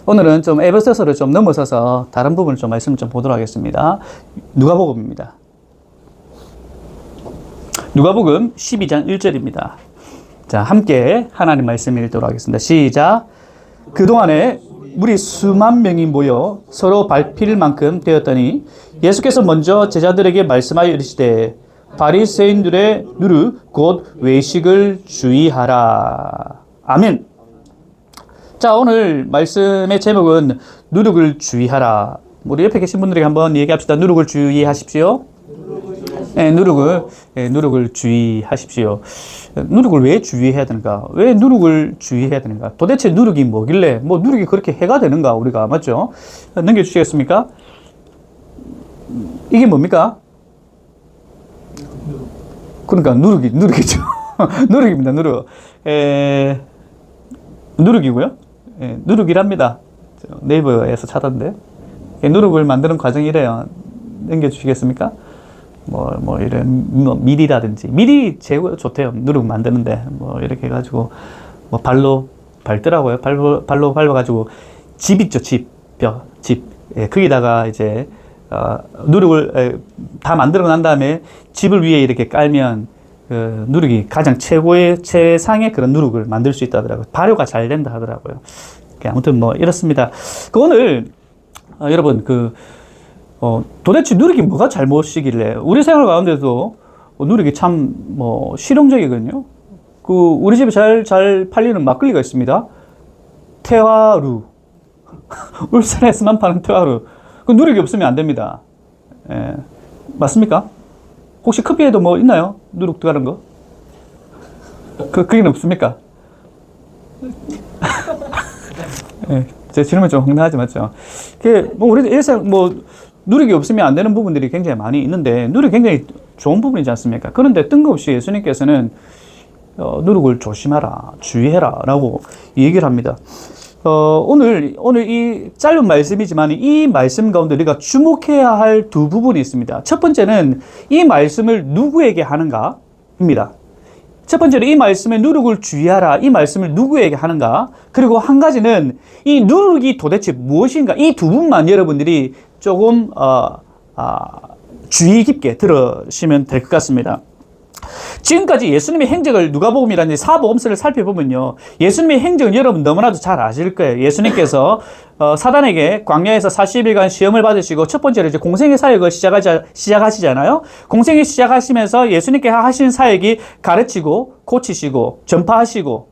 오늘은 좀 에베소서를 좀 넘어서서 다른 부분을 좀 말씀을 좀 보도록 하겠습니다. 누가복음입니다. 누가복음 12장 1절입니다. 자, 함께 하나님 말씀 읽도록 하겠습니다. 시작. 그동안에 우리 수만 명이 모여 서로 밟힐 만큼 되었더니 예수께서 먼저 제자들에게 말씀하여 이르시되 바리새인들의 누룩 곧 외식을 주의하라. 아멘. 자, 오늘 말씀의 제목은 누룩을 주의하라. 우리 옆에 계신 분들에게 한번 얘기합시다. 누룩을 주의하십시오. 네, 누룩을 주의하십시오. 누룩을 왜 주의해야 되는가? 왜 누룩을 주의해야 되는가? 도대체 누룩이 뭐길래, 뭐 누룩이 그렇게 해가 되는가? 우리가, 맞죠? 넘겨주시겠습니까? 이게 뭡니까? 그러니까 누룩이죠. 누룩입니다, 누룩. 누룩이고요. 누룩이랍니다. 네이버에서 찾았는데. 누룩을 만드는 과정이 이래요. 넘겨주시겠습니까? 이런, 밀이라든지. 밀이 제일 좋대요. 누룩 만드는데. 이렇게 해가지고, 발로 밟더라고요. 발로 밟아가지고, 집 있죠, 집. 거기다가 이제, 누룩을 다 만들어 난 다음에 집을 위에 이렇게 깔면, 누룩이 가장 최상의 그런 누룩을 만들 수 있다 하더라고요. 발효가 잘 된다 하더라고요. 아무튼 이렇습니다. 오늘, 여러분, 도대체 누룩이 뭐가 잘못이길래, 우리 생활 가운데도 누룩이 참, 실용적이거든요. 우리 집에 잘 팔리는 막걸리가 있습니다. 태화루. 울산에서만 파는 태화루. 누룩이 없으면 안 됩니다. 예. 맞습니까? 혹시 커피에도 있나요? 누룩 들어가는 거? 그게 없습니까? 예. 제 질문 좀 황당하지, 맞죠? 우리 일상, 누룩이 없으면 안 되는 부분들이 굉장히 많이 있는데, 누룩이 굉장히 좋은 부분이지 않습니까? 그런데 뜬금없이 예수님께서는, 누룩을 조심하라, 주의해라, 라고 얘기를 합니다. 오늘 이 짧은 말씀이지만 이 말씀 가운데 우리가 주목해야 할 두 부분이 있습니다. 첫 번째는 이 말씀을 누구에게 하는가입니다. 첫 번째로 이 말씀에 누룩을 주의하라. 이 말씀을 누구에게 하는가? 그리고 한 가지는 이 누룩이 도대체 무엇인가? 이 두 부분만 여러분들이 조금 주의 깊게 들으시면 될 것 같습니다. 지금까지 예수님의 행적을 누가복음이라는 사복음서를 살펴보면요, 예수님의 행적은 여러분 너무나도 잘 아실 거예요. 예수님께서 사단에게 광야에서 40일간 시험을 받으시고 첫 번째로 이제 공생의 사역을 시작하시잖아요. 공생을 시작하시면서 예수님께 하신 사역이 가르치고 고치시고 전파하시고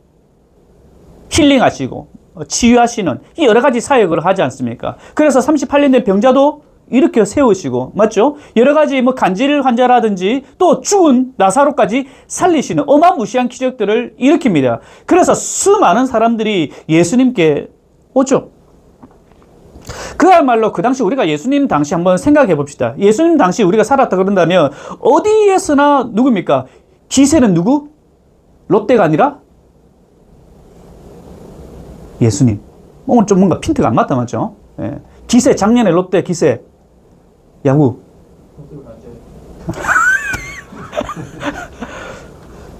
힐링하시고 치유하시는 이 여러 가지 사역을 하지 않습니까? 그래서 38년 된 병자도 이렇게 세우시고, 맞죠? 여러 가지 간질 환자라든지 또 죽은 나사로까지 살리시는 어마무시한 기적들을 일으킵니다. 그래서 수많은 사람들이 예수님께 오죠. 그야말로 그 당시 우리가 예수님 당시 한번 생각해 봅시다. 예수님 당시 우리가 살았다 그런다면 어디에서나 누굽니까? 기세는 누구? 롯데가 아니라 예수님. 오늘 좀 뭔가 핀트가 안 맞다, 맞죠? 예. 기세, 작년에 롯데 기세. 야구.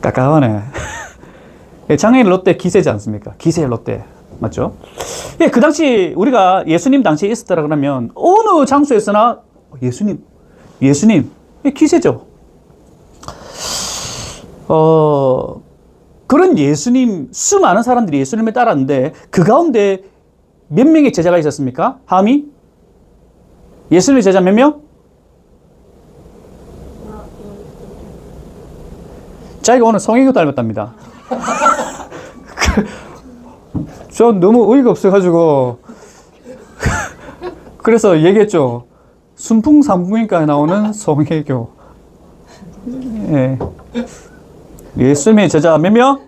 깝깝하네. 작년에 롯데 기세지 않습니까? 기세 롯데. 맞죠? 예, 그 당시 우리가 예수님 당시에 있었다라 그러면 어느 장소에서나 예수님. 예, 기세죠. 그런 예수님, 수많은 사람들이 예수님을 따랐는데 그 가운데 몇 명의 제자가 있었습니까? 함이? 예수님의 제자 몇 명? 자기가 오늘 성경도 닮았답니다. 저 너무 어이가 없어가지고 그래서 얘기했죠. 순풍산부인과에 나오는 성혜교. 예. 예수님의 제자 몇 명?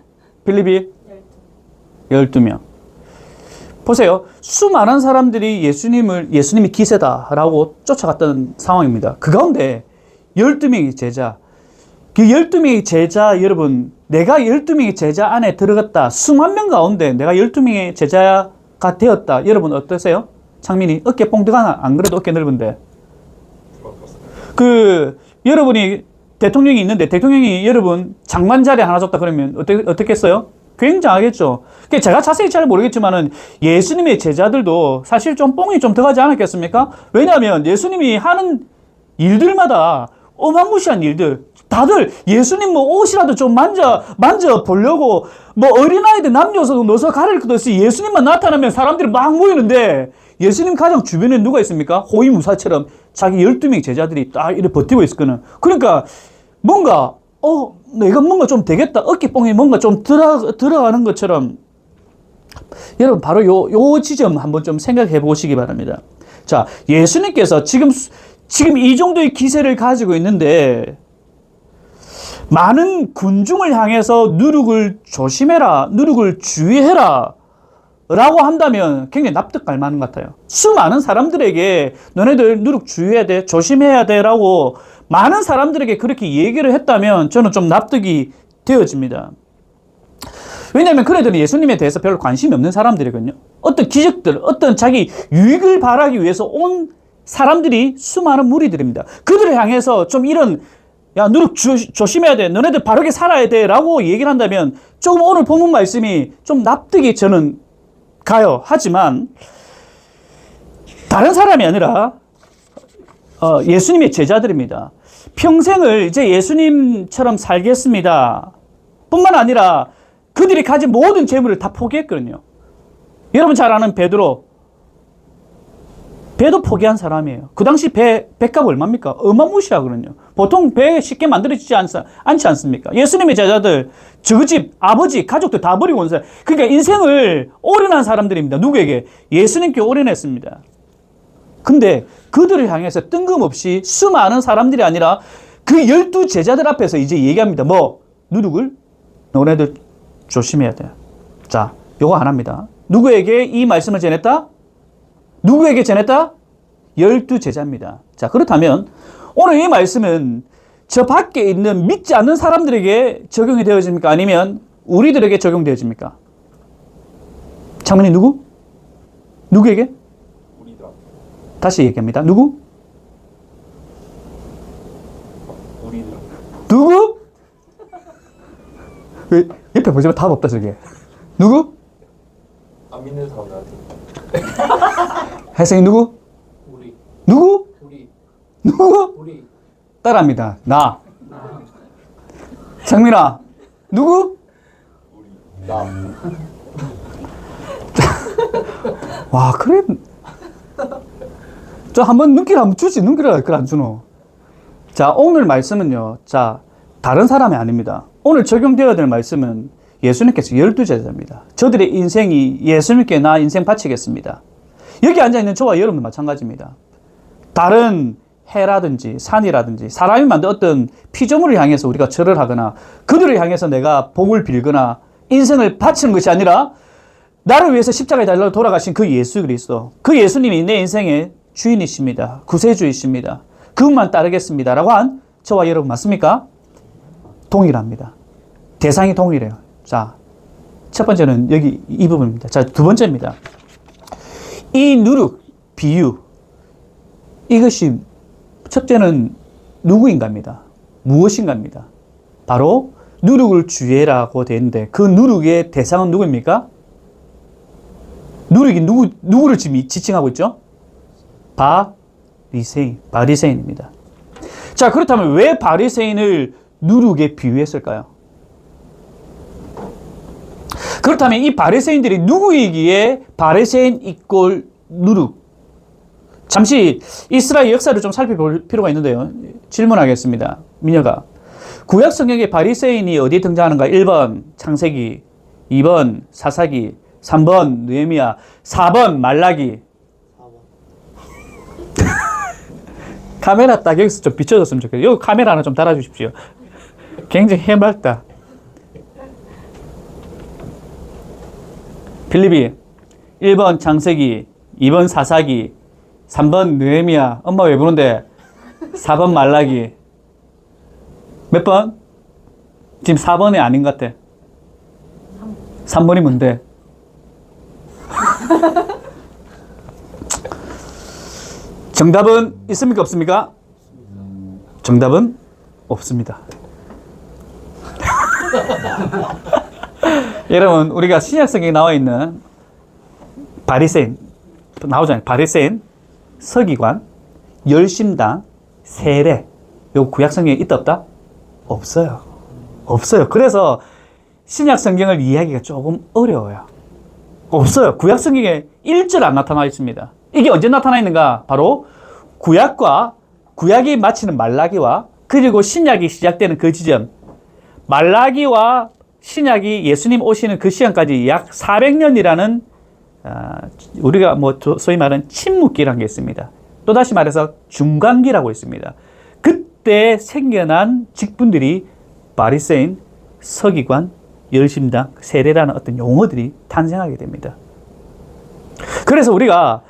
빌립이? 12명. 보세요. 수많은 사람들이 예수님이 기세다라고 쫓아갔던 상황입니다. 그 가운데 12명의 제자, 그 12명의 제자, 여러분, 내가 12명의 제자 안에 들어갔다. 수만 명 가운데 내가 12명의 제자가 되었다. 여러분 어떠세요? 창민이 어깨 뽕득하나? 안 그래도 어깨 넓은데. 여러분이 대통령이 있는데 대통령이 여러분 장관 자리 하나 줬다 그러면 어떻겠어요? 굉장하겠죠. 제가 자세히 잘 모르겠지만은 예수님의 제자들도 사실 좀 뽕이 좀 들어가지 않았겠습니까? 왜냐하면 예수님이 하는 일들마다 어마무시한 일들, 다들 예수님 뭐 옷이라도 좀 만져 보려고 뭐 어린아이들 남녀서 넣어서 가릴 것도 없이 예수님만 나타나면 사람들이 막 모이는데 예수님 가장 주변에 누가 있습니까? 호위무사처럼 자기 12명 제자들이 딱 이렇게 버티고 있었거든. 그러니까 뭔가 내가 뭔가 좀 되겠다. 어깨뽕이 뭔가 좀 들어가는 것처럼. 여러분 바로 요 지점 한번 좀 생각해 보시기 바랍니다. 자, 예수님께서 지금 이 정도의 기세를 가지고 있는데 많은 군중을 향해서 누룩을 조심해라, 누룩을 주의해라 라고 한다면 굉장히 납득할 만한 것 같아요. 수많은 사람들에게 너네들 누룩 주의해야 돼, 조심해야 돼 라고 많은 사람들에게 그렇게 얘기를 했다면 저는 좀 납득이 되어집니다. 왜냐하면 그네들은 예수님에 대해서 별로 관심이 없는 사람들이거든요. 어떤 기적들, 어떤 자기 유익을 바라기 위해서 온 사람들이 수많은 무리들입니다. 그들을 향해서 좀 이런 야, 누룩 조심해야 돼, 너네들 바르게 살아야 돼 라고 얘기를 한다면 조금 오늘 본문 말씀이 좀 납득이 저는 가요. 하지만 다른 사람이 아니라 예수님의 제자들입니다. 평생을 이제 예수님처럼 살겠습니다 뿐만 아니라 그들이 가진 모든 재물을 다 포기했거든요. 여러분 잘 아는 베드로, 배도 포기한 사람이에요. 그 당시 배값 얼마입니까? 어마무시하거든요. 보통 배 쉽게 만들어지지 않지 않습니까? 예수님의 제자들, 저 집, 아버지, 가족들 다 버리고 온 사람. 그러니까 인생을 올인한 사람들입니다. 누구에게? 예수님께 올인했습니다. 근데 그들을 향해서 뜬금없이 수많은 사람들이 아니라 그 12 제자들 앞에서 이제 얘기합니다. 뭐? 누룩을? 너네들 조심해야 돼요. 자, 요거 안 합니다. 누구에게 이 말씀을 전했다? 누구에게 전했다? 12 제자입니다. 자, 그렇다면 오늘 이 말씀은 저 밖에 있는 믿지 않는 사람들에게 적용이 되어집니까? 아니면 우리들에게 적용되어집니까? 장모님 누구? 누구에게? 우리다. 다시 얘기합니다. 누구? 우리다. 누구? 왜 옆에 보시면 답 없다 저게. 누구? 안 믿는 사람들한테. 혜성이 누구? 우리. 누구? 우리. 누구? 우리. 따라합니다. 나. 장민아. 누구? 우리. 나. 와, 그래. 저 한번 눈길 한번 주지. 눈길을 그걸 안 주노. 자, 오늘 말씀은요. 자, 다른 사람이 아닙니다. 오늘 적용되어야 될 말씀은 예수님께서 12 제자입니다. 저들의 인생이 예수님께 나 인생 바치겠습니다. 여기 앉아있는 저와 여러분도 마찬가지입니다. 다른 해라든지 산이라든지 사람이 만든 어떤 피조물을 향해서 우리가 절을 하거나 그들을 향해서 내가 복을 빌거나 인생을 바치는 것이 아니라 나를 위해서 십자가에 달려 돌아가신 그 예수 그리스도, 그 예수님이 내 인생의 주인이십니다. 구세주이십니다. 그분만 따르겠습니다 라고 한 저와 여러분 맞습니까? 동일합니다. 대상이 동일해요. 자, 첫 번째는 여기 이 부분입니다. 자, 두 번째입니다. 이 누룩, 비유, 이것이 첫째는 누구인가입니다. 무엇인가입니다. 바로 누룩을 주의라고 되는데 그 누룩의 대상은 누구입니까? 누룩이 누구를 지금 지칭하고 있죠? 바리새인입니다. 자, 그렇다면 왜 바리새인을 누룩에 비유했을까요? 그렇다면 이 바리새인들이 누구이기에 바리새인 이꼴 누룩? 잠시 이스라엘 역사를 좀 살펴볼 필요가 있는데요. 질문하겠습니다. 민혁아. 구약 성경에 바리새인이 어디에 등장하는가? 1번 창세기, 2번 사사기, 3번 느헤미야, 4번 말라기. 4번. 카메라 딱 여기서 좀 비춰줬으면 좋겠어요. 여기 카메라 하나 좀 달아주십시오. 굉장히 해맑다. 필립이 1번 창세기, 2번 사사기, 3번 느헤미야. 엄마 왜 부른데? 4번 말라기. 몇 번? 지금 4번이 아닌 것 같아. 3번이 뭔데? 정답은 있습니까? 없습니까? 정답은 없습니다. 여러분, 우리가 신약성경에 나와 있는 바리새인, 나오잖아요. 바리새인, 서기관, 열심당, 세례. 요 구약성경에 있다 없다? 없어요. 없어요. 그래서 신약성경을 이해하기가 조금 어려워요. 없어요. 구약성경에 1절 안 나타나 있습니다. 이게 언제 나타나 있는가? 바로 구약이 마치는 말라기와 그리고 신약이 시작되는 그 지점, 말라기와 신약이 예수님 오시는 그 시간까지 약 400년이라는 우리가 뭐 소위 말하는 침묵기라는 게 있습니다. 또다시 말해서 중간기라고 있습니다. 그때 생겨난 직분들이 바리새인, 서기관, 열심당, 세례라는 어떤 용어들이 탄생하게 됩니다. 그래서 우리가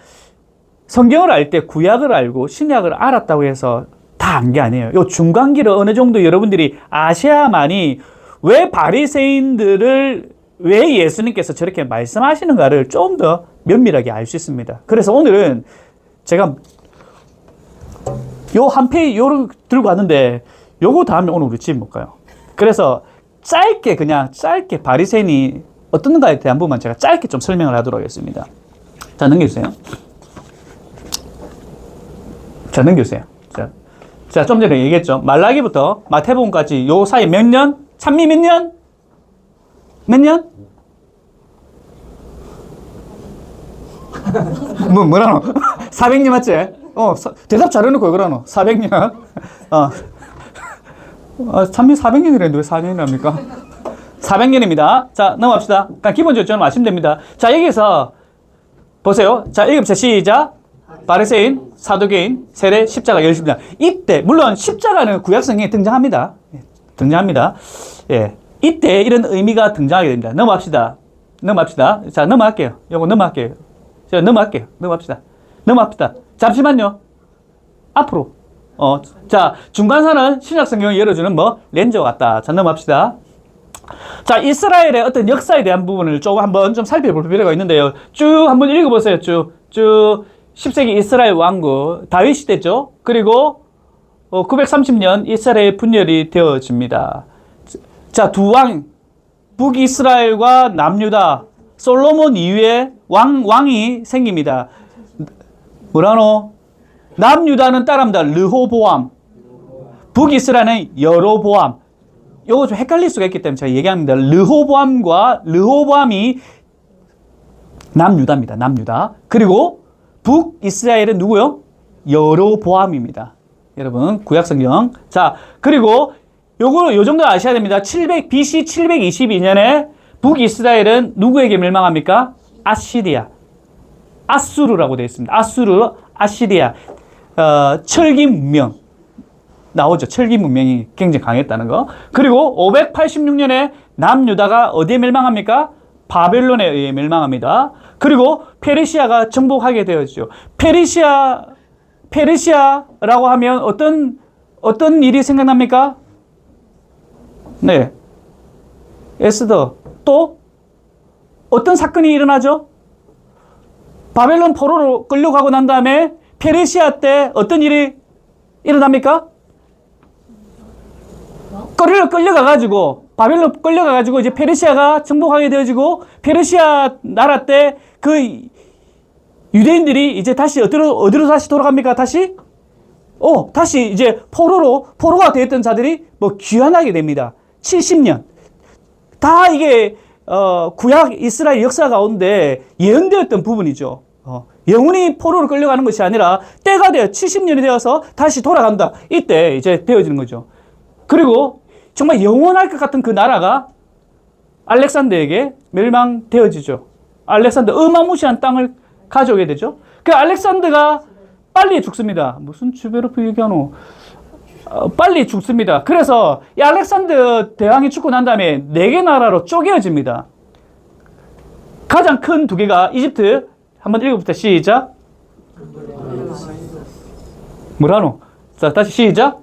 성경을 알 때 구약을 알고 신약을 알았다고 해서 다 안 게 아니에요. 이 중간기를 어느 정도 여러분들이 아셔야만이 왜 바리새인들을 왜 예수님께서 저렇게 말씀하시는가를 좀 더 면밀하게 알 수 있습니다. 그래서 오늘은 제가 요 한 페이지 요를 들고 왔는데 요거 다음에 오늘 우리 집 못 가요. 그래서 짧게 바리새인이 어떤가에 대한 부분만 제가 짧게 좀 설명을 하도록 하겠습니다. 자, 넘겨주세요. 자, 좀 전에 얘기했죠. 말라기부터 마태복음까지 요 사이 몇 년? 찬미 몇 년? 몇 년? 뭐라노? 400년 맞지? 대답 잘해놓고 그러노? 400년? 찬미 400년이랬는데 왜 4년이랍니까? 400년입니다. 자, 넘어갑시다. 그러니까 기본적으로 좀 아시면 됩니다. 자, 여기서 보세요. 자, 읽읍시다. 시작. 바리새인, 사두개인, 세례, 십자가, 열심당. 이때 물론 십자가는 구약성경에 등장합니다. 예, 이때 이런 의미가 등장하게 됩니다. 넘어갑시다. 자, 넘어갈게요. 넘어갑시다. 잠시만요. 앞으로. 자, 중간선은 신약성경을 열어주는 렌즈와 같다. 자, 넘어갑시다. 자, 이스라엘의 어떤 역사에 대한 부분을 조금 한번 좀 살펴볼 필요가 있는데요. 쭉 한번 읽어보세요. 쭉 10세기 이스라엘 왕국 다윗 시대죠. 그리고 930년 이스라엘 분열이 되어집니다. 자, 두 왕, 북이스라엘과 남유다, 솔로몬 이후에 왕이 생깁니다. 뭐라노? 남유다는 따라합니다. 르호보암. 북이스라엘은 여로보암. 요거 좀 헷갈릴 수가 있기 때문에 제가 얘기합니다. 르호보암이 남유다입니다. 남유다. 그리고 북이스라엘은 누구요? 여로보암입니다. 여러분, 구약성경. 자, 그리고 요 정도 아셔야 됩니다. BC 722년에 북이스라엘은 누구에게 멸망합니까? 아수르라고 되어 있습니다. 아시리아. 철기 문명. 나오죠. 철기 문명이 굉장히 강했다는 거. 그리고 586년에 남유다가 어디에 멸망합니까? 바벨론에 의해 멸망합니다. 그리고 페르시아가 정복하게 되었죠. 페르시아라고 하면 어떤 일이 생각납니까? 네. 에스더. 또 어떤 사건이 일어나죠? 바벨론 포로로 끌려가고 난 다음에 페르시아 때 어떤 일이 일어납니까? 바벨론 끌려가가지고 이제 페르시아가 정복하게 되어지고 페르시아 나라 때 그 유대인들이 이제 다시 어디로 다시 돌아갑니까? 다시 이제 포로가 되었던 자들이 귀환하게 됩니다. 70년. 다 이게 구약 이스라엘 역사 가운데 예언되었던 부분이죠. 영원히 포로로 끌려가는 것이 아니라 때가 되어 70년이 되어서 다시 돌아간다. 이때 이제 되어지는 거죠. 그리고 정말 영원할 것 같은 그 나라가 알렉산더에게 멸망되어지죠. 알렉산더 어마무시한 땅을 가져오게 되죠. 그 알렉산더가 빨리 죽습니다. 무슨 주베르프 얘기하노? 빨리 죽습니다. 그래서 이 알렉산더 대왕이 죽고 난 다음에 4개 나라로 쪼개어집니다. 가장 큰 2개가 이집트. 한번 읽어봅시다. 시작. 뭐라노? 자, 다시 시작.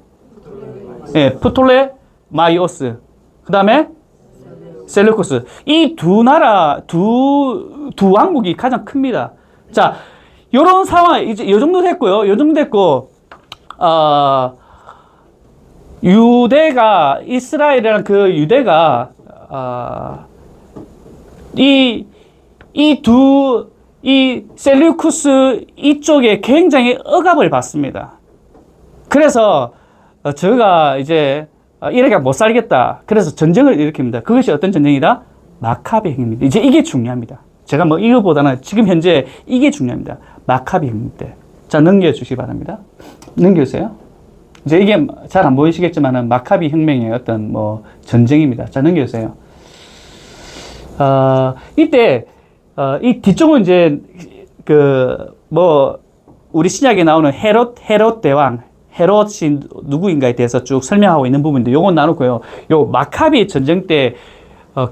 프톨레마이오스. 그 다음에 셀루쿠스. 이 두 나라, 두 왕국이 가장 큽니다. 자, 요런 상황, 이제 요 정도 됐고요. 이스라엘이라는 그 유대가, 이 셀류쿠스 이쪽에 굉장히 억압을 받습니다. 그래서 저가 이제 이렇게 못 살겠다. 그래서 전쟁을 일으킵니다. 그것이 어떤 전쟁이다? 마카비 혁명입니다. 이제 이게 중요합니다. 제가 뭐 이거보다는 지금 현재 이게 중요합니다. 마카비 혁명 때. 자, 넘겨주시기 바랍니다. 넘겨주세요. 이제 이게 잘 안 보이시겠지만은 마카비 혁명의 어떤 뭐 전쟁입니다. 자, 넘겨주세요. 이때 이 뒤쪽은 이제 우리 신약에 나오는 헤롯 대왕, 헤롯이 누구인가에 대해서 쭉 설명하고 있는 부분인데 요건 나누고요. 요 마카비 전쟁 때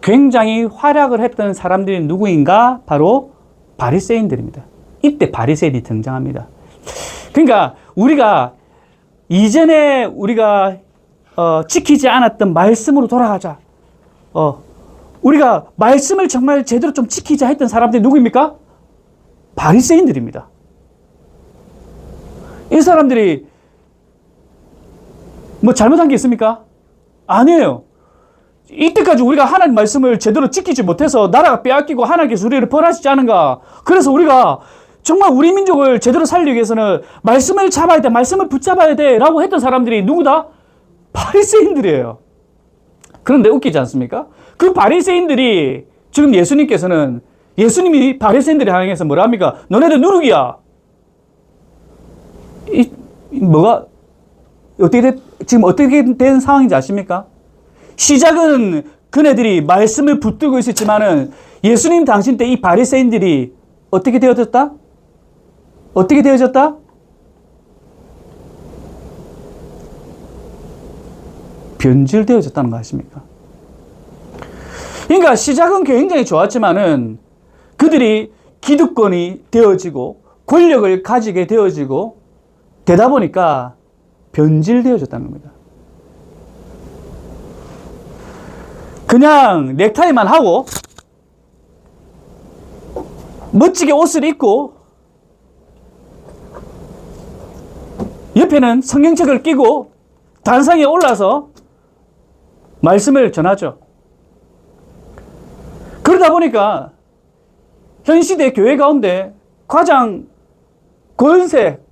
굉장히 활약을 했던 사람들이 누구인가? 바로 바리새인들입니다. 이때 바리새인이 등장합니다. 그러니까 우리가 이전에 우리가 지키지 않았던 말씀으로 돌아가자. 우리가 말씀을 정말 제대로 좀 지키자 했던 사람들이 누구입니까? 바리새인들입니다. 이 사람들이 뭐 잘못한 게 있습니까? 아니에요. 이때까지 우리가 하나님 말씀을 제대로 지키지 못해서 나라가 빼앗기고 하나님께서 우리를 벌하시지 않은가. 그래서 우리가 정말 우리 민족을 제대로 살리기 위해서는 말씀을 잡아야 돼, 말씀을 붙잡아야 돼 라고 했던 사람들이 누구다? 바리새인들이에요. 그런데 웃기지 않습니까? 그 바리새인들이 지금 예수님이 바리새인들을 향해서 뭐라 합니까? 너네들 누룩이야. 뭐가 지금 어떻게 된 상황인지 아십니까? 시작은 그네들이 말씀을 붙들고 있었지만은 예수님 당신 때 이 바리새인들이 어떻게 되어졌다? 어떻게 되어졌다? 변질되어졌다는 거 아십니까? 그러니까 시작은 굉장히 좋았지만은 그들이 기득권이 되어지고 권력을 가지게 되어지고 되다 보니까 변질되어졌다는 겁니다. 그냥 넥타이만 하고 멋지게 옷을 입고 옆에는 성경책을 끼고 단상에 올라서 말씀을 전하죠. 그러다 보니까 현 시대 교회 가운데 가장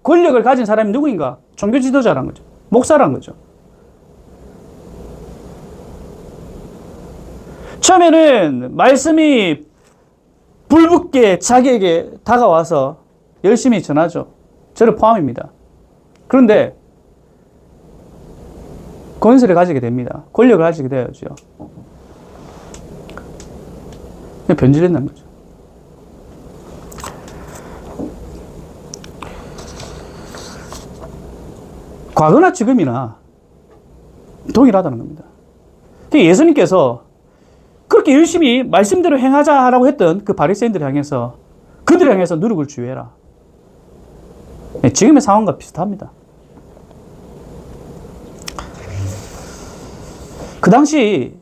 권력을 가진 사람이 누구인가? 종교 지도자란 거죠. 목사란 거죠. 처음에는 말씀이 불붙게 자기에게 다가와서 열심히 전하죠. 저를 포함입니다. 그런데 권세를 가지게 됩니다. 권력을 가지게 되어야죠. 변질된다는 거죠. 과거나 지금이나 동일하다는 겁니다. 예수님께서 그렇게 열심히 말씀대로 행하자라고 했던 그 바리새인들을 향해서 그들을 향해서 누룩을 주의해라. 지금의 상황과 비슷합니다. 그 당시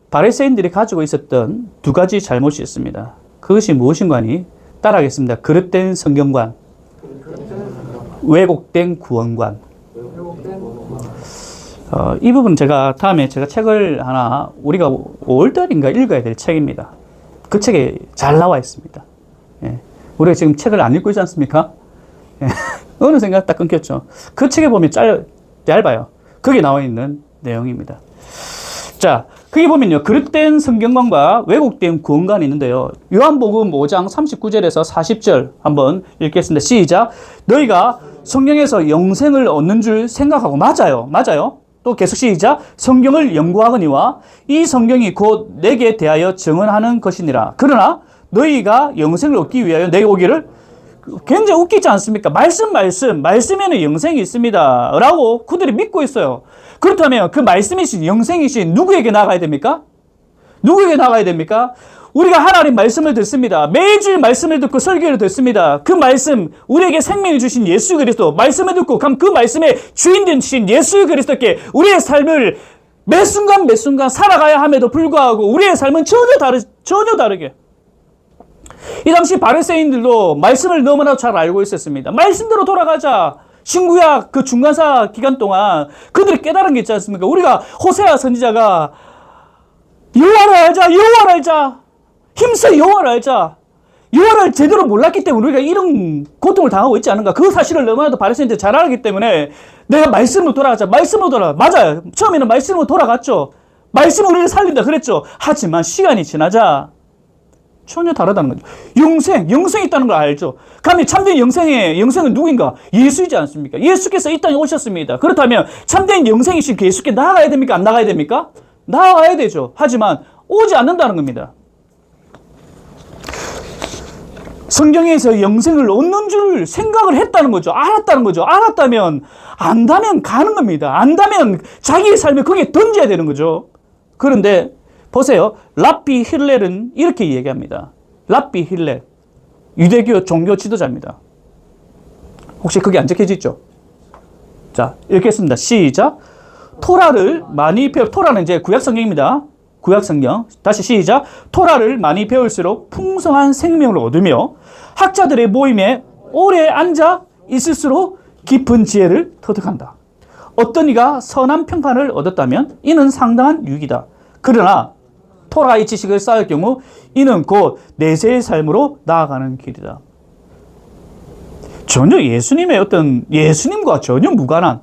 바리새인들이 가지고 있었던 두 가지 잘못이 있습니다. 그것이 무엇인가 하니 따라하겠습니다. 그릇된 성경관, 왜곡된 구원관. 이 부분 제가 다음에 책을 하나 우리가 5월달인가 읽어야 될 책입니다. 그 책에 잘 나와 있습니다. 예. 우리가 지금 책을 안 읽고 있지 않습니까? 예. 어느 순간 딱 끊겼죠. 그 책에 보면 얇아요. 거기에 나와 있는 내용입니다. 자, 거기 보면요. 그릇된 성경관과 왜곡된 구원관이 있는데요. 요한복음 5장 39절에서 40절 한번 읽겠습니다. 시작. 너희가 성경에서 영생을 얻는 줄 생각하고 맞아요. 또 계속 시작. 성경을 연구하거니와 이 성경이 곧 내게 대하여 증언하는 것이니라. 그러나 너희가 영생을 얻기 위하여 내게 오기를. 굉장히 웃기지 않습니까? 말씀에는 영생이 있습니다 라고 그들이 믿고 있어요. 그렇다면 그 말씀이신 영생이신 누구에게 나가야 됩니까? 누구에게 나가야 됩니까? 우리가 하나님 말씀을 듣습니다. 매주일 말씀을 듣고 설교를 듣습니다. 그 말씀, 우리에게 생명을 주신 예수 그리스도 말씀을 듣고 그럼 그 말씀의 주인 되신 예수 그리스도께 우리의 삶을 매 순간 살아가야 함에도 불구하고 우리의 삶은 전혀 다르게. 이 당시 바리새인들도 말씀을 너무나 잘 알고 있었습니다. 말씀대로 돌아가자. 신구약 그 중간사 기간 동안 그들이 깨달은 게 있지 않습니까? 우리가 호세아 선지자가 여호와를 알자. 힘써 여호와를 알자. 여호와를 제대로 몰랐기 때문에 우리가 이런 고통을 당하고 있지 않은가. 그 사실을 너무나도 바리새인들 잘 알기 때문에 내가 말씀으로 돌아가자. 말씀으로 돌아가. 맞아요. 처음에는 말씀으로 돌아갔죠. 말씀은 우리를 살린다 그랬죠. 하지만 시간이 지나자 전혀 다르다는 거죠. 영생이 있다는 걸 알죠. 그러면 참된 영생은 누구인가? 예수이지 않습니까? 예수께서 이 땅에 오셨습니다. 그렇다면 참된 영생이신 그 예수께 나아가야 됩니까? 안 나가야 됩니까? 나아가야 되죠. 하지만 오지 않는다는 겁니다. 성경에서 영생을 얻는 줄 생각을 했다는 거죠. 알았다는 거죠. 알았다면, 안다면 가는 겁니다. 안다면 자기의 삶을 거기에 던져야 되는 거죠. 그런데 보세요. 랍비 힐렐은 이렇게 얘기합니다. 랍비 힐렐. 유대교 종교 지도자입니다. 혹시 그게 안 적혀져 있죠? 자, 읽겠습니다. 시작. 토라는 이제 구약 성경입니다. 구약 성경. 다시 시작. 토라를 많이 배울수록 풍성한 생명을 얻으며 학자들의 모임에 오래 앉아 있을수록 깊은 지혜를 터득한다. 어떤 이가 선한 평판을 얻었다면 이는 상당한 유익이다. 그러나 토라의 지식을 쌓을 경우 이는 곧 내세의 삶으로 나아가는 길이다. 전혀 예수님과 전혀 무관한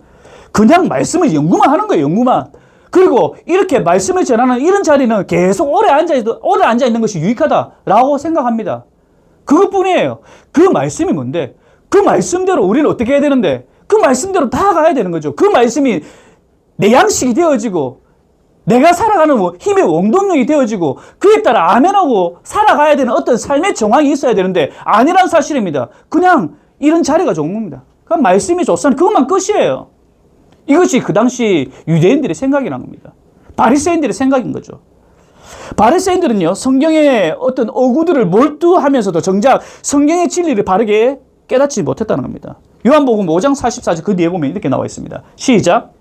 그냥 말씀을 연구만 하는 거예요. 연구만. 그리고 이렇게 말씀을 전하는 이런 자리는 계속 오래 앉아 있는 것이 유익하다라고 생각합니다. 그것뿐이에요. 그 말씀이 뭔데? 그 말씀대로 우리는 어떻게 해야 되는데? 그 말씀대로 나아가야 되는 거죠. 그 말씀이 내 양식이 되어지고 내가 살아가는 힘의 원동력이 되어지고 그에 따라 아멘하고 살아가야 되는 어떤 삶의 정황이 있어야 되는데 아니란 사실입니다. 그냥 이런 자리가 좋은 겁니다. 그럼 말씀이 좋으면 그것만 끝이에요. 이것이 그 당시 유대인들의 생각이란 겁니다. 바리새인들의 생각인 거죠. 바리새인들은요, 성경의 어떤 어구들을 몰두하면서도 정작 성경의 진리를 바르게 깨닫지 못했다는 겁니다. 요한복음 5장 44절 그 뒤에 보면 이렇게 나와 있습니다. 시작.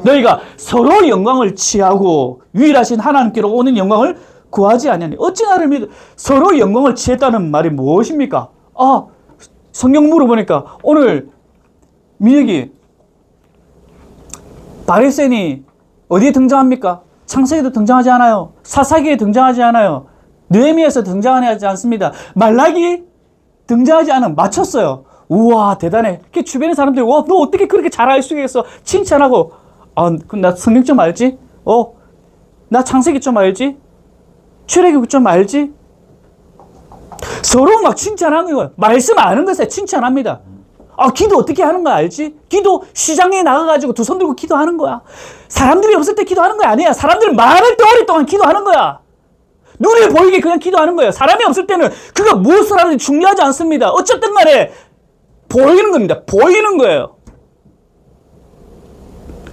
너희가 서로 영광을 취하고 유일하신 하나님께로 오는 영광을 구하지 아니하니 어찌 나를 믿어. 서로 영광을 취했다는 말이 무엇입니까? 성경 물어보니까 오늘 민혁이 바리새인이 어디에 등장합니까? 창세기도 등장하지 않아요. 사사기에 등장하지 않아요. 느헤미야에서 등장하지 않습니다. 말라기 등장하지 않은 맞췄어요. 우와 대단해. 주변의 사람들이 와 너 어떻게 그렇게 잘 알 수 있겠어? 칭찬하고 그럼 나 성경 좀 알지? 나 창세기 좀 알지? 출애굽 좀 알지? 서로 막 칭찬하는 거예요. 말씀 아는 것에 칭찬합니다. 기도 어떻게 하는 거 알지? 기도 시장에 나가가지고 두 손 들고 기도하는 거야. 사람들이 없을 때 기도하는 거야. 아니야. 사람들 많을 때 오랫동안 기도하는 거야. 눈에 보이게 그냥 기도하는 거예요. 사람이 없을 때는 그가 무엇을 하는지 중요하지 않습니다. 어쨌든 간에 보이는 겁니다. 보이는 거예요.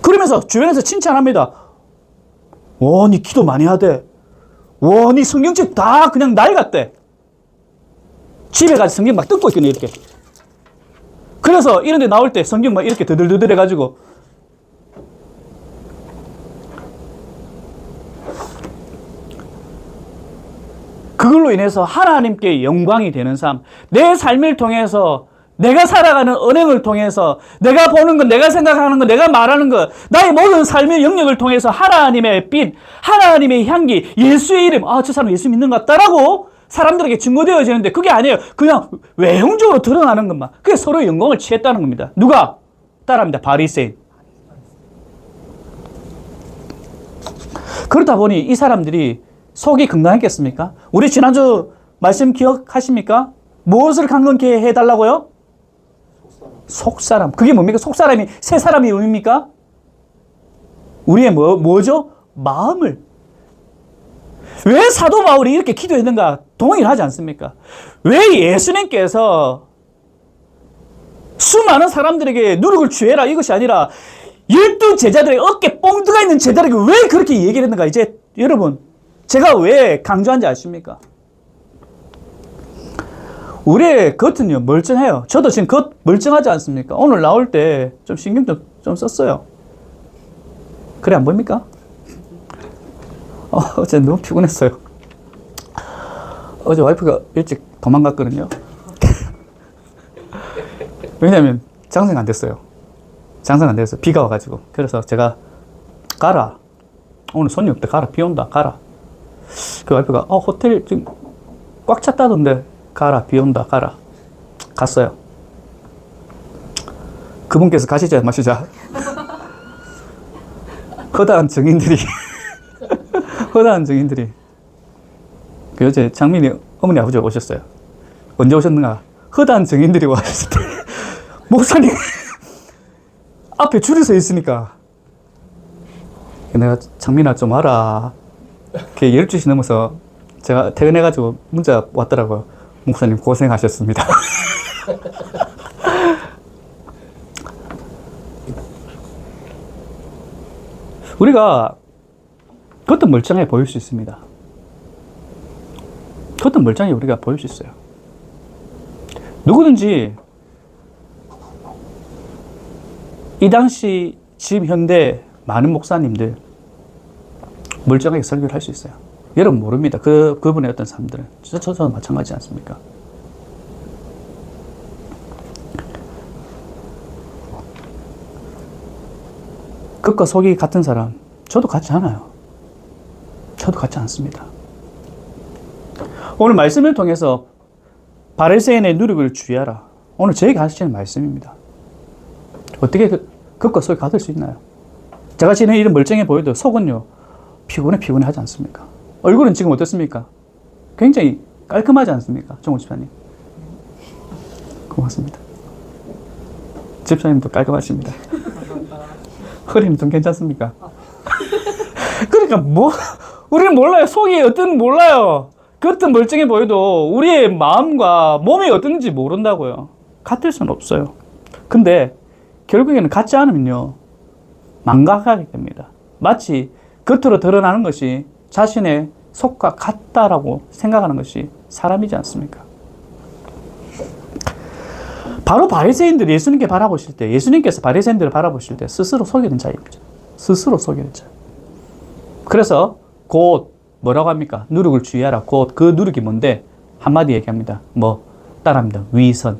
그러면서 주변에서 칭찬합니다. 와, 니 기도 많이 하대. 와, 니 성경책 다 그냥 낡았대. 집에 가서 성경 막 뜯고 있거든요, 이렇게. 그래서 이런 데 나올 때 성경 막 이렇게 드들드들 해가지고 그걸로 인해서 하나님께 영광이 되는 삶, 내 삶을 통해서 내가 살아가는 은행을 통해서 내가 보는 것, 내가 생각하는 것, 내가 말하는 것, 나의 모든 삶의 영역을 통해서 하나님의 빛, 하나님의 향기, 예수의 이름, 저 사람 예수 믿는 것 같다라고 사람들에게 증거되어지는데 그게 아니에요. 그냥 외형적으로 드러나는 것만. 그게 서로 영광을 취했다는 겁니다. 누가? 따라합니다. 바리새인. 그러다 보니 이 사람들이 속이 건강했겠습니까? 우리 지난주 말씀 기억하십니까? 무엇을 강건케 해달라고요? 속사람. 그게 뭡니까? 속사람이 새 사람이 뭡니까? 우리의 뭐죠? 마음을. 왜 사도 바울이 이렇게 기도했는가? 동일하지 않습니까? 왜 예수님께서 수많은 사람들에게 누룩을 취해라 이것이 아니라 12 제자들의 어깨 뽕두가 있는 제자들에게 왜 그렇게 얘기를 했는가? 이제 여러분 제가 왜 강조한지 아십니까? 우리의 겉은요 멀쩡해요. 저도 지금 겉 멀쩡하지 않습니까? 오늘 나올 때 좀 신경 좀 썼어요. 그래 안 보입니까? 어제 너무 피곤했어요. 어제 와이프가 일찍 도망갔거든요. 왜냐면 장사가 안 됐어요. 장사가 안 돼서 비가 와가지고. 그래서 제가 가라. 오늘 손님 없다. 가라. 비 온다. 가라. 그 와이프가 호텔 지금 꽉 찼다던데 가라, 비 온다, 가라. 갔어요. 그분께서 가시자 마시자 허다한 증인들이 허다한 증인들이 그 어제 장민이 어머니 아버지가 오셨어요. 언제 오셨는가? 허다한 증인들이 와셨을 때 목사님 앞에 줄이 서 있으니까 내가 장민아 좀 와라. 12시 넘어서 제가 퇴근해가지고 문자 왔더라고요. 목사님 고생하셨습니다. 우리가 겉은 멀쩡해 보일 수 있습니다. 겉은 멀쩡해 우리가 보일 수 있어요. 누구든지 이 당시 지금 현대 많은 목사님들 멀쩡하게 설교를 할 수 있어요. 여러분 모릅니다. 그분의 어떤 삶들은. 저도 마찬가지지 않습니까? 끝과 속이 같은 사람, 저도 같지 않아요. 저도 같지 않습니다. 오늘 말씀을 통해서 바리새인의 누룩을 주의하라. 오늘 저에게 하시는 말씀입니다. 어떻게 끝과 속이 같을 수 있나요? 제가 지금 이런 멀쩡해 보여도 속은요, 피곤해 하지 않습니까? 얼굴은 지금 어떻습니까? 굉장히 깔끔하지 않습니까? 정우 집사님. 고맙습니다. 집사님도 깔끔하십니다. 허리는 좀 괜찮습니까? 그러니까 우리는 몰라요. 속이 어떤지 몰라요. 겉은 멀쩡해 보여도 우리의 마음과 몸이 어떤지 모른다고요. 같을 수는 없어요. 근데 결국에는 같지 않으면요, 망각하게 됩니다. 마치 겉으로 드러나는 것이 자신의 속과 같다라고 생각하는 것이 사람이지 않습니까? 바로 바리새인들이 예수님께 바라보실 때, 예수님께서 바리새인들을 바라보실 때 스스로 속이는 자입니다. 스스로 속이는 자. 그래서 곧 뭐라고 합니까? 누룩을 주의하라. 곧 그 누룩이 뭔데? 한마디 얘기합니다. 따라합니다. 위선.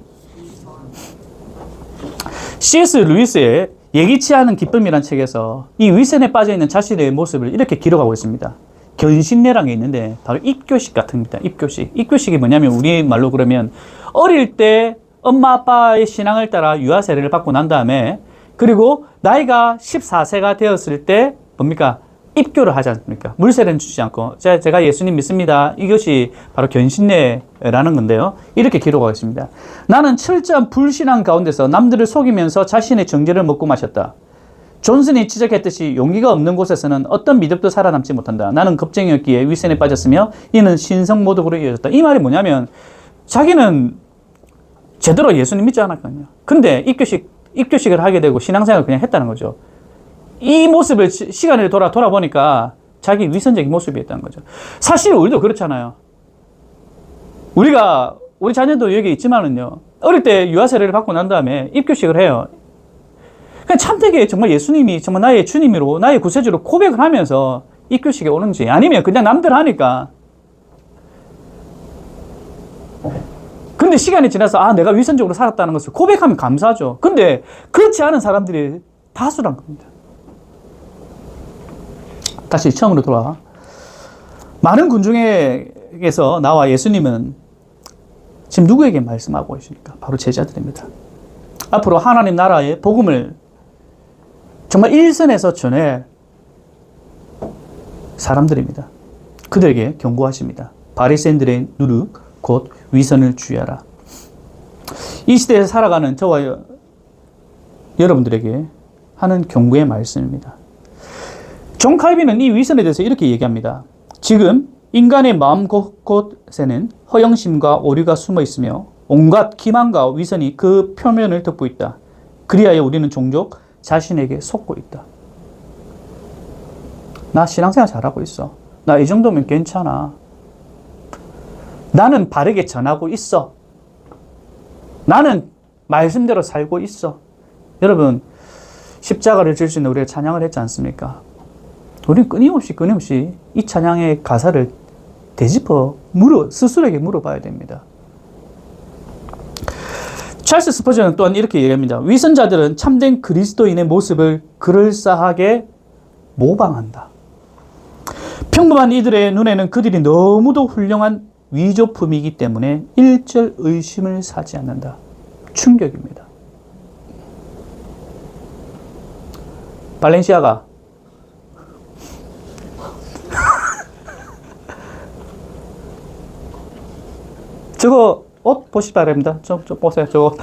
C.S. 루이스의 예기치 않은 기쁨이라는 책에서 이 위선에 빠져있는 자신의 모습을 이렇게 기록하고 있습니다. 견신례라는 게 있는데 바로 입교식 같은 겁니다. 입교식. 입교식이 뭐냐면 우리 말로 그러면 어릴 때 엄마 아빠의 신앙을 따라 유아 세례를 받고 난 다음에 그리고 나이가 14세가 되었을 때 뭡니까? 입교를 하지 않습니까? 물세례는 주지 않고 제가 예수님 믿습니다. 이것이 바로 견신례라는 건데요. 이렇게 기록하고 있습니다. 나는 철저한 불신앙 가운데서 남들을 속이면서 자신의 정죄를 먹고 마셨다. 존슨이 지적했듯이 용기가 없는 곳에서는 어떤 미덕도 살아남지 못한다. 나는 겁쟁이였기에 위선에 빠졌으며 이는 신성모독으로 이어졌다. 이 말이 뭐냐면 자기는 제대로 예수님 믿지 않았거든요. 근데 입교식을 하게 되고 신앙생활을 그냥 했다는 거죠. 이 모습을 시간을 돌아보니까 자기 위선적인 모습이었다는 거죠. 사실 우리도 그렇잖아요. 우리 자녀도 여기 있지만은요, 어릴 때 유아세례를 받고 난 다음에 입교식을 해요. 그냥 참되게 정말 예수님이 정말 나의 주님으로, 나의 구세주로 고백을 하면서 입교식에 오는지, 아니면 그냥 남들 하니까. 근데 시간이 지나서 내가 위선적으로 살았다는 것을 고백하면 감사하죠. 근데 그렇지 않은 사람들이 다수란 겁니다. 다시 처음으로 돌아와. 많은 군중에게서 나와 예수님은 지금 누구에게 말씀하고 계십니까? 바로 제자들입니다. 앞으로 하나님 나라의 복음을 정말 일선에서 전할 사람들입니다. 그들에게 경고하십니다. 바리새인들의 누룩 곧 위선을 주의하라. 이 시대에 살아가는 저와 여러분들에게 하는 경고의 말씀입니다. 존 칼빈은 이 위선에 대해서 이렇게 얘기합니다. 지금 인간의 마음 곳곳에는 허영심과 오류가 숨어 있으며 온갖 기만과 위선이 그 표면을 덮고 있다. 그리하여 우리는 종종 자신에게 속고 있다. 나 신앙생활 잘하고 있어. 나 이 정도면 괜찮아. 나는 바르게 전하고 있어. 나는 말씀대로 살고 있어. 여러분, 십자가를 질 수 있는 우리가 찬양을 했지 않습니까? 우리는 끊임없이 이 찬양의 가사를 되짚어 스스로에게 물어봐야 됩니다. 찰스 스퍼전은 또한 이렇게 얘기합니다. 위선자들은 참된 그리스도인의 모습을 그럴싸하게 모방한다. 평범한 이들의 눈에는 그들이 너무도 훌륭한 위조품이기 때문에 일절 의심을 사지 않는다. 충격입니다. 발렌시아가 저거 옷 보시기 바랍니다. 좀 보세요. 저거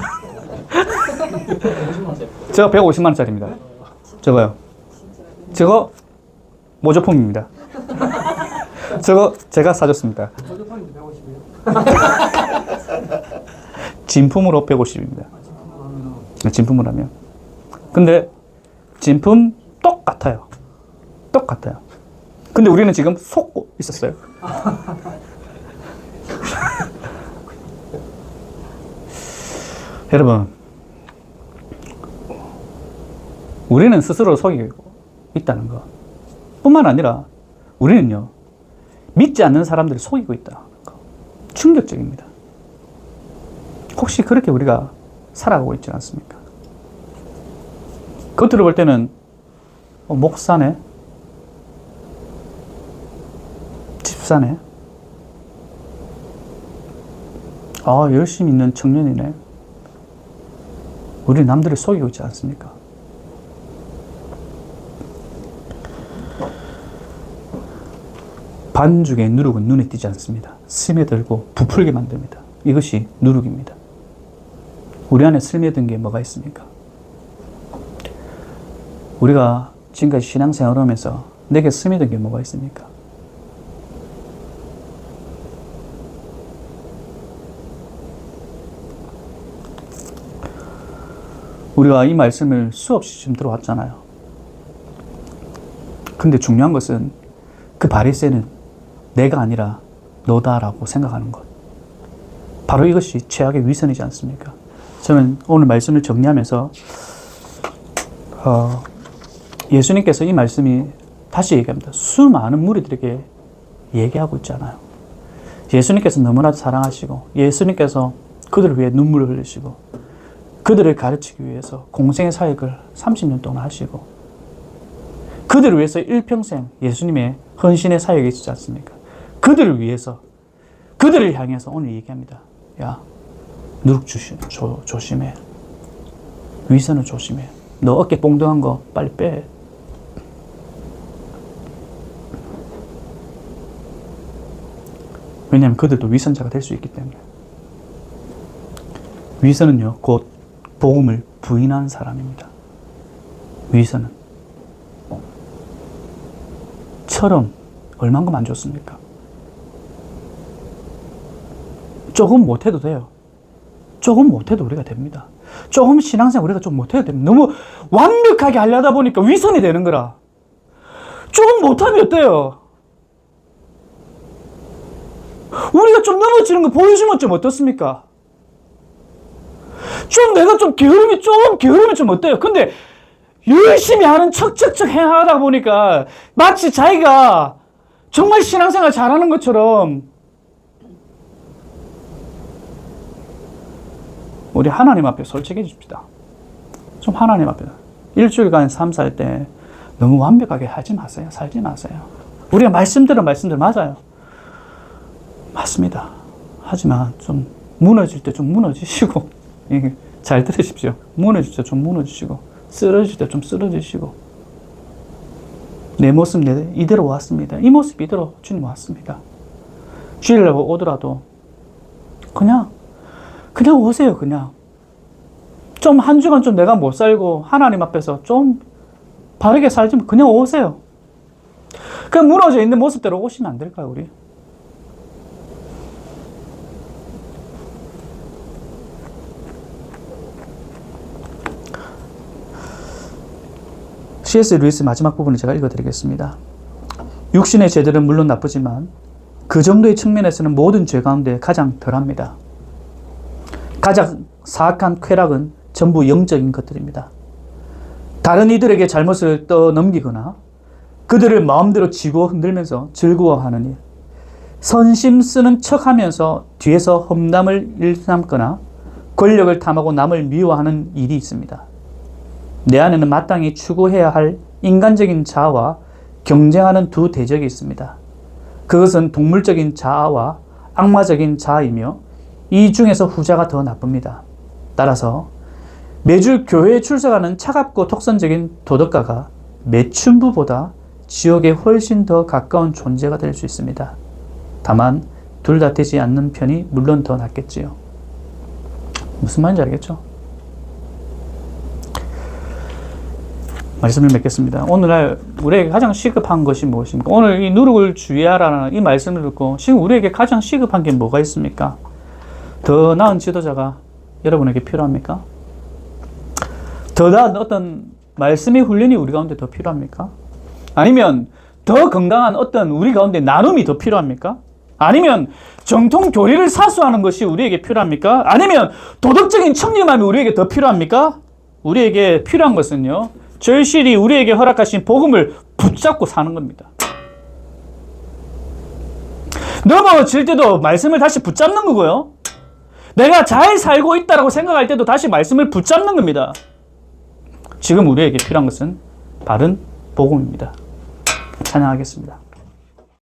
150만 원짜리입니다. 저거요. 저거 모조품입니다. 저거 제가 사줬습니다. 모조품인데 150이에요? 진품으로 150입니다. 진품을 하면. 근데 진품 똑같아요. 똑같아요. 근데 우리는 지금 속고 있었어요. 여러분, 우리는 스스로 속이고 있다는 것 뿐만 아니라 우리는요, 믿지 않는 사람들을 속이고 있다는 것. 충격적입니다. 혹시 그렇게 우리가 살아가고 있지 않습니까? 겉으로 볼 때는 목사네, 집사네, 열심히 있는 청년이네. 우리 남들을 속이고 있지 않습니까? 반죽의 누룩은 눈에 띄지 않습니다. 스며들고 부풀게 만듭니다. 이것이 누룩입니다. 우리 안에 스며든 게 뭐가 있습니까? 우리가 지금까지 신앙생활을 하면서 내게 스며든 게 뭐가 있습니까? 우리가 이 말씀을 수없이 지금 들어왔잖아요. 근데 중요한 것은 그 바리새는 내가 아니라 너다라고 생각하는 것. 바로 이것이 죄악의 위선이지 않습니까? 저는 오늘 말씀을 정리하면서 예수님께서 이 말씀이 다시 얘기합니다. 수많은 무리들에게 얘기하고 있잖아요. 예수님께서 너무나도 사랑하시고 예수님께서 그들을 위해 눈물을 흘리시고 그들을 가르치기 위해서 공생의 사역을 30년 동안 하시고 그들을 위해서 일평생 예수님의 헌신의 사역이 있지 않습니까? 그들을 위해서 그들을 향해서 오늘 얘기합니다. 야, 누룩 조심해. 위선을 조심해. 너 어깨 뽕동한 거 빨리 빼. 왜냐하면 그들도 위선자가 될 수 있기 때문에. 위선은요, 곧 복음을 부인한 사람입니다. 위선은. 처럼 얼만큼 안 좋습니까? 조금 못해도 돼요. 조금 못해도 우리가 됩니다. 조금 신앙생활 우리가 좀 못해도 됩니다. 너무 완벽하게 하려다 보니까 위선이 되는 거라. 조금 못하면 어때요? 우리가 좀 넘어지는 거 보여주면 좀 어떻습니까? 좀 내가 좀 게으르면 좀 어때요? 근데 열심히 하는 척척척 행하다 보니까 마치 자기가 정말 신앙생활 잘하는 것처럼 우리 하나님 앞에 솔직해집시다. 좀 하나님 앞에 일주일간 삶 살 때 너무 완벽하게 하지 마세요. 살지 마세요. 우리가 말씀대로 맞아요. 맞습니다. 하지만 좀 무너질 때 좀 무너지시고 잘 들으십시오. 무너질 때 좀 무너지시고 쓰러질 때 좀 쓰러지시고 내 모습 이대로 왔습니다. 이 모습 이대로 주님 왔습니다. 주일날 오더라도 그냥 오세요. 그냥 좀 한 주간 좀 내가 못 살고 하나님 앞에서 좀 바르게 살지만 그냥 오세요. 그냥 무너져 있는 모습대로 오시면 안 될까요, 우리? C.S. 루이스 마지막 부분을 제가 읽어드리겠습니다. 육신의 죄들은 물론 나쁘지만 그 정도의 측면에서는 모든 죄 가운데 가장 덜합니다. 가장 사악한 쾌락은 전부 영적인 것들입니다. 다른 이들에게 잘못을 떠넘기거나 그들을 마음대로 쥐고 흔들면서 즐거워하는 일, 선심 쓰는 척하면서 뒤에서 험담을 일삼거나 권력을 탐하고 남을 미워하는 일이 있습니다. 내 안에는 마땅히 추구해야 할 인간적인 자아와 경쟁하는 두 대적이 있습니다. 그것은 동물적인 자아와 악마적인 자아이며 이 중에서 후자가 더 나쁩니다. 따라서 매주 교회에 출석하는 차갑고 독선적인 도덕가가 매춘부보다 지옥에 훨씬 더 가까운 존재가 될 수 있습니다. 다만 둘 다 되지 않는 편이 물론 더 낫겠지요. 무슨 말인지 알겠죠? 말씀을 맺겠습니다. 오늘날 우리에게 가장 시급한 것이 무엇입니까? 오늘 이 누룩을 주의하라는 이 말씀을 듣고 지금 우리에게 가장 시급한 게 뭐가 있습니까? 더 나은 지도자가 여러분에게 필요합니까? 더 나은 어떤 말씀의 훈련이 우리 가운데 더 필요합니까? 아니면 더 건강한 어떤 우리 가운데 나눔이 더 필요합니까? 아니면 정통 교리를 사수하는 것이 우리에게 필요합니까? 아니면 도덕적인 청렴함이 우리에게 더 필요합니까? 우리에게 필요한 것은요, 절실히 우리에게 허락하신 복음을 붙잡고 사는 겁니다. 넘어질 때도 말씀을 다시 붙잡는 거고요. 내가 잘 살고 있다고 생각할 때도 다시 말씀을 붙잡는 겁니다. 지금 우리에게 필요한 것은 바른 복음입니다. 찬양하겠습니다.